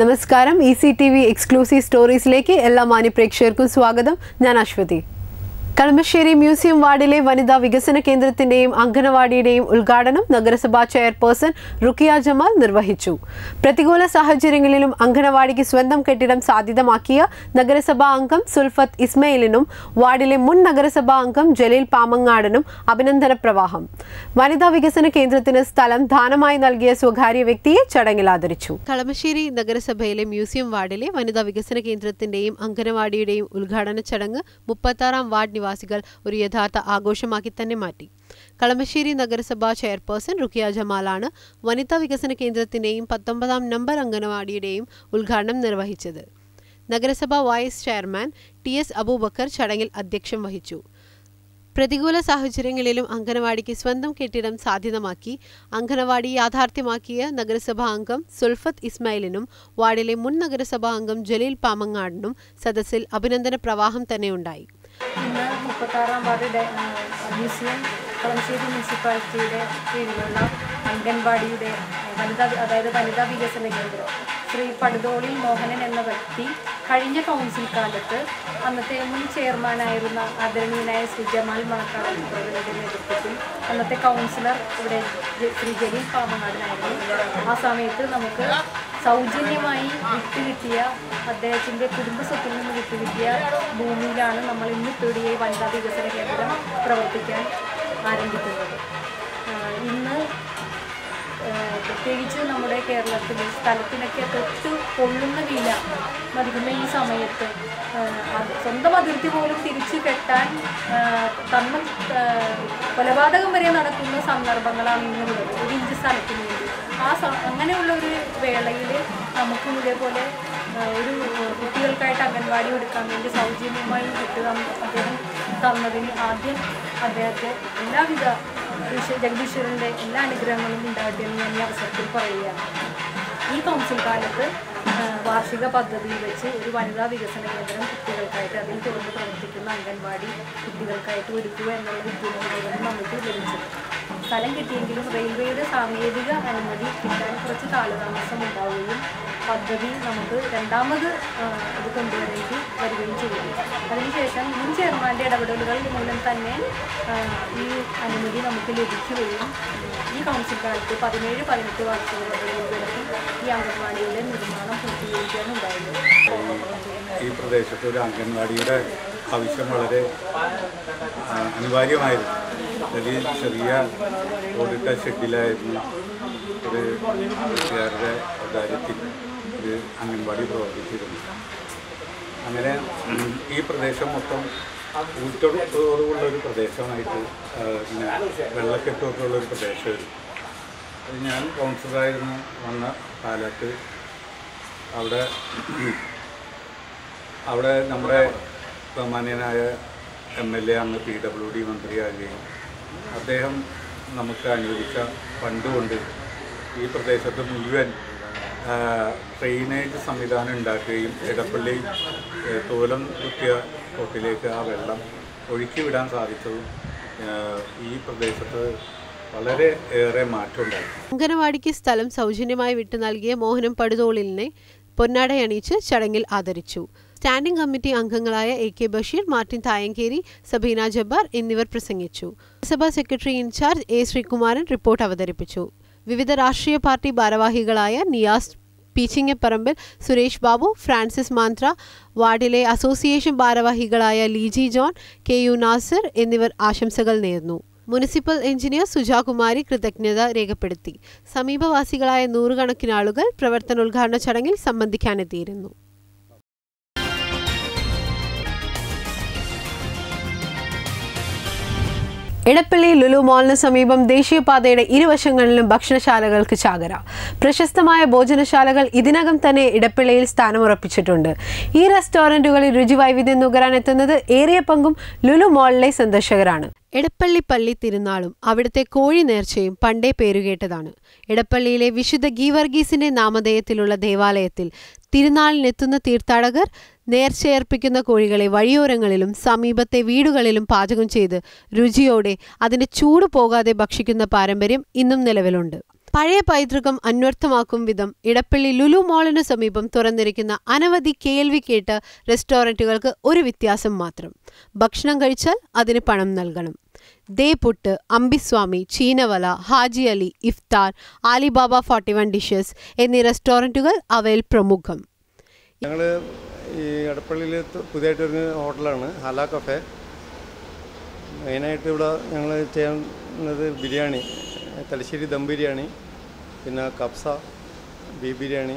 നമസ്കാരം ECTV exclusive സ്റ്റോറീസിലേക്ക് എല്ലാ മാന്യപ്രേക്ഷകർക്കും സ്വാഗതം. ഞാൻ അശ്വതി. കളമശ്ശേരി മ്യൂസിയം വാർഡിലെ വനിതാ വികസന കേന്ദ്രത്തിന്റെയും അംഗനവാടിയുടെയും ഉദ്ഘാടനം നഗരസഭാ ചെയർപേഴ്സൺ റുക്കിയ ജമാൽ നിർവഹിച്ചു. പ്രതികൂല സാഹചര്യങ്ങളിലും അംഗനവാടിക്ക് സ്വന്തം കെട്ടിടം സാധ്യമാക്കിയ നഗരസഭാ അംഗം സുൽഫത്ത് ഇസ്മയിലിനും വാർഡിലെ മുൻ നഗരസഭാ അംഗം ജലീൽ പാമങ്ങാടനും അഭിനന്ദന പ്രവാഹം. വനിതാ വികസന കേന്ദ്രത്തിന് സ്ഥലം ദാനമായി നൽകിയ സ്വകാര്യ വ്യക്തിയെ ചടങ്ങിൽ ആദരിച്ചു. കളമശ്ശേരി നഗരസഭയിലെ മ്യൂസിയം വാർഡിലെ വനിതാ വികസന കേന്ദ്രത്തിന്റെയും അംഗനവാടിയുടെയും ഉദ്ഘാടന ചടങ്ങ് 36ാം വാർഡ് നിവാസികൾ ഒരു യഥാർത്ഥ ആഘോഷമാക്കി തന്നെ മാറ്റി. കളമശ്ശേരി നഗരസഭാ ചെയർപേഴ്സൺ റുക്കിയ ജമാലാണ് വനിതാ വികസന കേന്ദ്രത്തിന്റെയും 19ാം നമ്പർ അംഗനവാടിയുടെയും ഉദ്ഘാടനം നിർവഹിച്ചത്. നഗരസഭാ വൈസ് ചെയർമാൻ TS അബൂബക്കർ ചടങ്ങിൽ അധ്യക്ഷം വഹിച്ചു. പ്രതികൂല സാഹചര്യങ്ങളിലും അംഗനവാടിക്ക് സ്വന്തം കെട്ടിടം സാധ്യമാക്കി അംഗനവാടി യാഥാർത്ഥ്യമാക്കിയ നഗരസഭാ അംഗം സുൽഫത്ത് ഇസ്മയിലിനും വാർഡിലെ മുൻ നഗരസഭാ അംഗം ജലീൽ പാമങ്ങാടിനും സദസ്സിൽ അഭിനന്ദന പ്രവാഹം തന്നെയുണ്ടായി. ഇന്ന് 36ാം വാർഡ് മ്യൂസിയം കളമശ്ശേരി മുനിസിപ്പാലിറ്റിയുടെ കീഴിലുള്ള അംഗൻവാടിയുടെ വനിതാ വികസന കേന്ദ്രം ശ്രീ പടുതോളി മോഹനൻ എന്ന വ്യക്തി കഴിഞ്ഞ കൗൺസിൽ കാലത്ത് അന്നത്തെ മുൻ ചെയർമാനായിരുന്ന ആദരണീയനായ ശ്രീ ജമാൽ മണക്കാടൻ്റെ നേതൃത്വത്തിൽ അന്നത്തെ കൗൺസിലർ ഇവിടെ ശ്രീ ജലീൽ പാമങ്ങാടനായിരുന്നു. ആ സമയത്ത് നമുക്ക് സൗജന്യമായി വിട്ടുകിട്ടിയ അദ്ദേഹത്തിൻ്റെ കുടുംബസ്വത്തിൽ നിന്ന് വിട്ടുകിട്ടിയ ഭൂമിയിലാണ് നമ്മൾ ഇന്ന് PDA വനിതാ വികസന കേന്ദ്രം പ്രവർത്തിക്കാൻ ആരംഭിക്കുന്നത്. ഇന്ന് പ്രത്യേകിച്ച് നമ്മുടെ കേരളത്തിൽ സ്ഥലത്തിനൊക്കെ തൊട്ട് കൊള്ളുന്ന വില മതിക്കുന്ന ഈ സമയത്ത് സ്വന്തം അതിർത്തി പോലും തിരിച്ചു കെട്ടാൻ കൊലപാതകം വരെ നടക്കുന്ന സന്ദർഭങ്ങളാണ് ഇന്നുള്ളത്. ഒരു ഇഞ്ച് സ്ഥലത്തിന് വേണ്ടി അങ്ങനെയുള്ള ഒരു വേളയിൽ നമുക്കും ഇതേപോലെ ഒരു കുട്ടികൾക്കായിട്ട് അംഗൻവാടി എടുക്കാൻ വേണ്ടി സൗജന്യമായി കിട്ടുക അദ്ദേഹം തന്നതിന് ആദ്യം അദ്ദേഹത്തെ എല്ലാവിധ ജഗദീശ്വരൻ്റെ എല്ലാ അനുഗ്രഹങ്ങളും ഉണ്ടാകട്ടെ എന്ന് ഞാൻ ഈ അവസരത്തിൽ പറയുകയാണ്. ഈ കൗൺസിൽ കാലത്ത് വാർഷിക പദ്ധതിയിൽ വെച്ച് ഒരു വനിതാ വികസന കേന്ദ്രം കുട്ടികൾക്കായിട്ട് അതിൽ തുറന്ന് പ്രവർത്തിക്കുന്ന അംഗൻവാടി കുട്ടികൾക്കായിട്ട് ഒരുക്കുക എന്നുള്ള ഉദ്യമങ്ങളാണ് നമുക്ക് ലഭിച്ചത്. സ്ഥലം കിട്ടിയെങ്കിലും റെയിൽവേയുടെ സാങ്കേതിക അനുമതി കിട്ടാൻ കുറച്ച് കാലതാമസം ഉണ്ടാവുകയും പദ്ധതി നമുക്ക് രണ്ടാമത് ഇത് കൊണ്ടുവരേണ്ടി വരികയും ചെയ്തു. അതിനുശേഷം മുൻ ചെയർമാൻ്റെ ഇടപെടലുകൾ മൂലം തന്നെ ഈ അനുമതി നമുക്ക് ലഭിക്കുകയും ഈ കൗൺസിൽ കാലത്ത് 17-18 വർഷങ്ങളിലേക്ക് ഈ അംഗൻവാടിയുടെ നിർമ്മാണം പൂർത്തീകരിക്കാനുണ്ടായിരുന്നു. ഈ പ്രദേശത്ത് ഒരു അംഗൻവാടിയുടെ ആവശ്യം വളരെ അനിവാര്യമായിരുന്നു. വലിയ ചെറിയ ഓടിട്ട ഷെഡിലായിരുന്നു ഒരു വീട്ടുകാരുടെ ഔദാര്യത്തിൽ ഒരു അംഗൻവാടി പ്രവർത്തിച്ചിരുന്നു. അങ്ങനെ ഈ പ്രദേശം മൊത്തം ഊറ്റോടുള്ള ഒരു പ്രദേശമായിട്ട് പിന്നെ വെള്ളക്കെട്ടൊക്കെയുള്ളൊരു പ്രദേശമായിരുന്നു. ഞാൻ കൗൺസിലറായിരുന്നു വന്ന കാലത്ത് അവിടെ നമ്മുടെ ബഹുമാന്യനായ MLA അന്ന് PWD മന്ത്രിയാകുകയും അദ്ദേഹം നമുക്ക് അനുവദിച്ച ഫണ്ട് കൊണ്ട് ഈ പ്രദേശത്ത് മുഴുവൻ ഡ്രെയിനേജ് സംവിധാനം ഉണ്ടാക്കുകയും ഇടപ്പള്ളി തോലം കുത്തിയ തോട്ടിലേക്ക് ആ വെള്ളം ഒഴുക്കി വിടാൻ സാധിച്ചതും ഈ പ്രദേശത്ത് വളരെ ഏറെ മാറ്റമുണ്ടായി. അംഗനവാടിക്ക് സ്ഥലം സൗജന്യമായി വിട്ടു നൽകിയ മോഹനം പടുതോളിലിനെ പൊന്നാടയണിയിച്ച് ചടങ്ങിൽ ആദരിച്ചു. സ്റ്റാൻഡിംഗ് കമ്മിറ്റി അംഗങ്ങളായ AK ബഷീർ, മാർട്ടിൻ തായങ്കേരി, സബീന ജബ്ബാർ എന്നിവർ പ്രസംഗിച്ചു. സഭാ secretary in charge A Sreekumaran report അവതരിപ്പിച്ചു. വിവിധ രാഷ്ട്രീയ പാർട്ടി ഭാരവാഹികളായ നിയാസ് പീച്ചിങ്ങപ്പറമ്പിൽ, സുരേഷ് ബാബു, ഫ്രാൻസിസ് മാന്ത്ര, വാർഡിലെ അസോസിയേഷൻ ഭാരവാഹികളായ ലീജി ജോൺ, KU നാസർ എന്നിവർ ആശംസകൾ നേർന്നു. മുനിസിപ്പൽ എഞ്ചിനീയർ സുജാകുമാരി കൃതജ്ഞത രേഖപ്പെടുത്തി. സമീപവാസികളായ നൂറുകണക്കിന് ആളുകൾ പ്രവർത്തനോദ്ഘാടന ചടങ്ങിൽ സംബന്ധിക്കാനെത്തിയിരുന്നു. ഇടപ്പള്ളി ലുലു മാളിന് സമീപം ദേശീയപാതയുടെ ഇരുവശങ്ങളിലും ഭക്ഷണശാലകൾക്ക് ചാകര. പ്രശസ്തമായ ഭോജനശാലകൾ ഇതിനകം തന്നെ ഇടപ്പള്ളിയിൽ സ്ഥാനമുറപ്പിച്ചിട്ടുണ്ട്. ഈ റെസ്റ്റോറന്റുകളിൽ രുചിവൈവിധ്യം നുകരാൻ എത്തുന്നത് ഏറിയ പങ്കും ലുലു മാളിലെ സന്ദർശകരാണ്. എടപ്പള്ളി പള്ളി തിരുനാളും അവിടുത്തെ കോഴി നേർച്ചയും പണ്ടേ പേരുകേട്ടതാണ്. എടപ്പള്ളിയിലെ വിശുദ്ധ ഗീവർഗീസിന്റെ നാമധേയത്തിലുള്ള ദേവാലയത്തിൽ തിരുനാളിനെത്തുന്ന തീർത്ഥാടകർ നേർച്ചയർപ്പിക്കുന്ന കോഴികളെ വഴിയോരങ്ങളിലും സമീപത്തെ വീടുകളിലും പാചകം ചെയ്ത് രുചിയോടെ അതിന്റെ ചൂട് പോകാതെ ഭക്ഷിക്കുന്ന പാരമ്പര്യം ഇന്നും നിലവിലുണ്ട്. പഴയ പൈതൃകം അന്വർത്ഥമാക്കും വിധം ഇടപ്പള്ളി ലുലു മാളിനു സമീപം തുറന്നിരിക്കുന്ന അനവധി കേൾവി കേട്ട റെസ്റ്റോറൻറ്റുകൾക്ക് ഒരു വ്യത്യാസം മാത്രം. ഭക്ഷണം കഴിച്ചാൽ അതിന് പണം നൽകണം. ദേപുട്ട്, അമ്പിസ്വാമി, ചീനവല, ഹാജി അലി, ഇഫ്താർ, ആലിബാബ 41 ഡിഷസ് എന്നീ റെസ്റ്റോറൻറ്റുകൾ അവയിൽ പ്രമുഖം. ഞങ്ങൾ ഈ എടപ്പള്ളിയിൽ പുതിയതായിട്ടൊരു ഹോട്ടലാണ് ഹല കഫേ. മെയിനായിട്ട് ഇവിടെ ഞങ്ങൾ ചെയ്യുന്നത് ബിരിയാണി, തലശ്ശേരി ദം ബിരിയാണി, പിന്നെ കബ്സ, ബീഫ് ബിരിയാണി,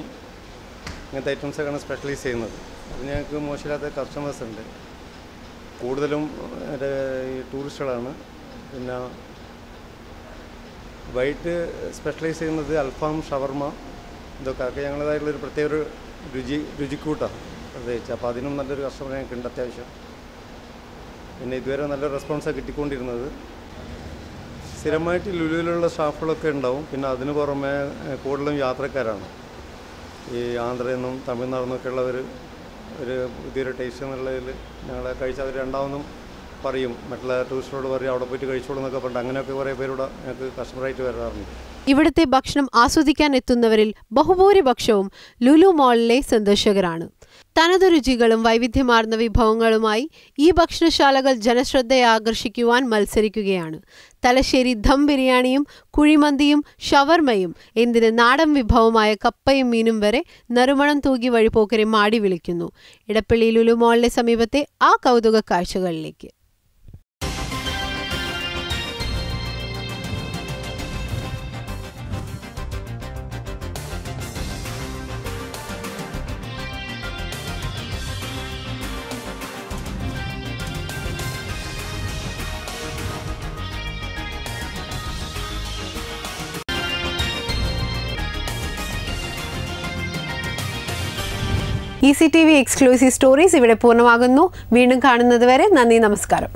ഇങ്ങനത്തെ ഐറ്റംസൊക്കെയാണ് സ്പെഷ്യലൈസ് ചെയ്യുന്നത്. അത് ഞങ്ങൾക്ക് മോശമില്ലാത്ത കസ്റ്റമേഴ്സ് ഉണ്ട്. കൂടുതലും ഈ ടൂറിസ്റ്റുകളാണ്. പിന്നെ വൈകിട്ട് സ്പെഷ്യലൈസ് ചെയ്യുന്നത് അൽഫാം, ഷവർമ, ഇതൊക്കെ ഞങ്ങളതായിട്ടുള്ളൊരു പ്രത്യേക ഒരു രുചിക്കൂട്ടാണ് പ്രത്യേകിച്ച്. അപ്പോൾ അതിനും നല്ലൊരു കസ്റ്റമർ ഞങ്ങൾക്കുണ്ട് അത്യാവശ്യം. പിന്നെ ഇതുവരെ നല്ലൊരു റെസ്പോൺസാണ് കിട്ടിക്കൊണ്ടിരുന്നത്. സ്ഥിരമായിട്ട് ലുലുവിലുള്ള സ്റ്റാഫുകളൊക്കെ ഉണ്ടാവും. പിന്നെ അതിന് പുറമെ കൂടുതലും യാത്രക്കാരാണ്. ഈ ആന്ധ്രയിൽ നിന്നും തമിഴ്നാട്ടിൽ നിന്നൊക്കെ ഉള്ളവർ ഒരു പുതിയൊരു ടേസ്റ്റ് എന്നുള്ളതിൽ ഞങ്ങളെ കഴിച്ച് അവർ രണ്ടാമതും പറയും, മറ്റുള്ള ടൂറിസ്റ്റോട് പറയും അവിടെ പോയിട്ട് കഴിച്ചോളൂ എന്നൊക്കെ പറഞ്ഞിട്ട് അങ്ങനെയൊക്കെ കുറേ പേരുടെ ഞങ്ങൾക്ക് കസ്റ്റമറായിട്ട് വരാറുണ്ട്. ഇവിടുത്തെ ഭക്ഷണം ആസ്വദിക്കാൻ എത്തുന്നവരിൽ ബഹുഭൂരിപക്ഷവും ലുലു മാളിലെ സന്ദർശകരാണ്. തനതു രുചികളും വൈവിധ്യമാർന്ന വിഭവങ്ങളുമായി ഈ ഭക്ഷണശാലകൾ ജനശ്രദ്ധയെ ആകർഷിക്കുവാൻ മത്സരിക്കുകയാണ്. തലശ്ശേരി ദം ബിരിയാണിയും കുഴിമന്തിയും ഷവർമയും എന്തിന് നാടൻ വിഭവമായ കപ്പയും മീനും വരെ നറുമണം തൂകി വഴിപോക്കരെ മാടി വിളിക്കുന്നു. ഇടപ്പള്ളി ലുലു മാളിലെ സമീപത്തെ ആ കൗതുക കാഴ്ചകളിലേക്ക്. ECTV എക്സ്ക്ലൂസീവ് സ്റ്റോറീസ് ഇവിടെ പൂർണ്ണമാകുന്നു. വീണ്ടും കാണുന്നത് വരെ നന്ദി, നമസ്കാരം.